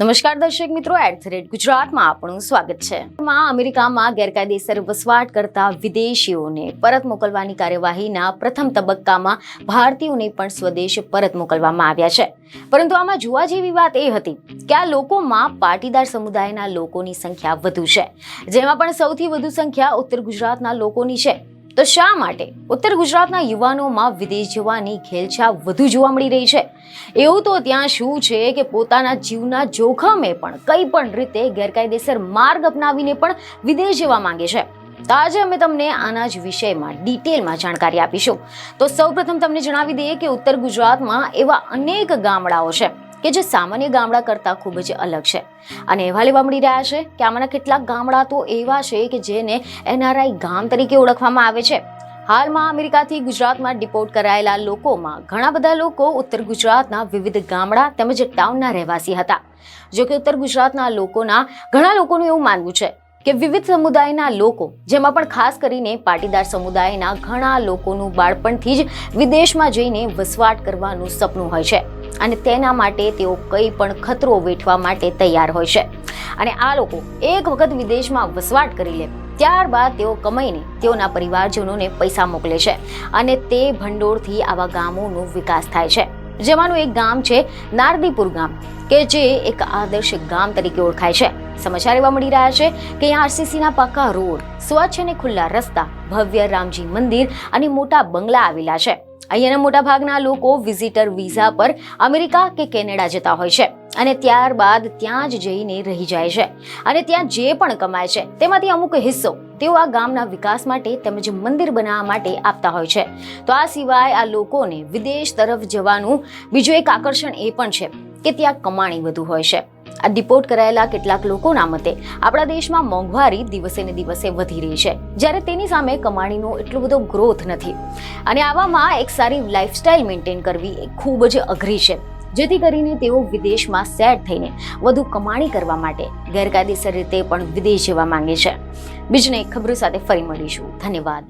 નમસ્કાર દર્શક મિત્રો, @ગુજરાતમાં આપનું સ્વાગત છે. અમેરિકામાં ગેરકાયદેસર વસવાટ કરતા વિદેશીઓને પરત મોકલવાની કાર્યવાહીના પ્રથમ તબક્કામાં ભારતીયોને પણ સ્વદેશ પરત મોકલવામાં આવ્યા છે. પરંતુ આમાં જોવા જેવી વાત એ હતી કે આ લોકોમાં પાટીદાર સમુદાયના લોકોની સંખ્યા વધુ છે, જેમાં પણ સૌથી વધુ સંખ્યા ઉત્તર ગુજરાતના લોકોની છે. તો શા માટે ઉત્તર ગુજરાતના યુવાનોમાં વિદેશ જવાની ઘેલછા વધુ જોવા મળી રહી છે? એવું તો ત્યાં શું છે કે પોતાના જીવના જોખમે પણ કંઈ પણ રીતે ગેરકાયદેસર માર્ગ અપનાવીને પણ વિદેશ જવા માંગે છે. તો આજે અમે તમને આના જ વિષયમાં ડિટેલમાં જાણકારી આપીશું. તો સૌપ્રથમ તમને જણાવી દઈએ કે ઉત્તર ગુજરાતમાં એવા અનેક ગામડાઓ છે કે જે સામાન્ય ગામડા કરતાં ખૂબ જ અલગ છે. અને એવા લેવા મળી રહ્યા છે કે આમાંના કેટલાક ગામડા તો એવા છે કે જેને NRI ગામ તરીકે ઓળખવામાં આવે છે. હાલમાં અમેરિકાથી ગુજરાતમાં ડિપોર્ટ કરાયેલા લોકોમાં ઘણા બધા લોકો ઉત્તર ગુજરાતના વિવિધ ગામડા તેમજ ટાઉનના રહેવાસી હતા. જો કે ઉત્તર ગુજરાતના ઘણા લોકોનું એવું માનવું છે કે વિવિધ સમુદાયના લોકો, જેમાં પણ ખાસ કરીને પાટીદાર સમુદાયના ઘણા લોકોનું બાળપણથી જ વિદેશમાં જઈને વસવાટ કરવાનું સપનું હોય છે અને તેના માટે તેઓ કંઈ પણ ખતરો વેઠવા માટે તૈયાર હોય છે. અને આ લોકો એક વખત વિદેશમાં વસવાટ કરી લે ત્યારબાદ તેઓ કમાઈને તેઓના પરિવારજનોને પૈસા મોકલે છે અને તે ભંડોળથી આવા ગામોનો વિકાસ થાય છે. જેમાંનું એક ગામ છે નારદીપુર ગામ, કે જે એક આદર્શ ગામ તરીકે ઓળખાય છે. સમાચાર એવા મળી રહ્યા છે કે અહીંયા RCCના પાકા રોડ, સ્વચ્છ અને ખુલ્લા રસ્તા, ભવ્ય રામજી મંદિર અને મોટા બંગલા આવેલા છે. અહીંયાના મોટા ભાગના લોકો વિઝિટર વિઝા પર અમેરિકા કે કેનેડા જતા હોય છે અને ત્યારબાદ ત્યાં જ જઈને રહી જાય છે. અને ત્યાં જે પણ કમાય છે તેમાંથી અમુક હિસ્સો તેઓ આ ગામના વિકાસ માટે તેમજ મંદિર બનાવવા માટે આપતા હોય છે. તો આ સિવાય આ લોકોને વિદેશ તરફ જવાનું બીજું એક આકર્ષણ એ પણ છે કે ત્યાં કમાણી વધુ હોય છે. આ ડિપોર્ટ કરાયેલા કેટલાક લોકોના મતે આપણા દેશમાં મોંઘવારી દિવસે ને દિવસે વધી રહી છે, જ્યારે તેની સામે કમાણીનો એટલો બધો ગ્રોથ નથી. અને આવામાં એક સારી લાઈફસ્ટાઈલ મેન્ટેન કરવી એ ખૂબ જ અઘરી છે, જેથી કરીને તેઓ વિદેશમાં સેટ થઈને વધુ કમાણી કરવા માટે ગેરકાયદેસર રીતે પણ વિદેશ જવા માંગે છે. બીજને ખબરો સાથે ફરી મળીશું. ધન્યવાદ.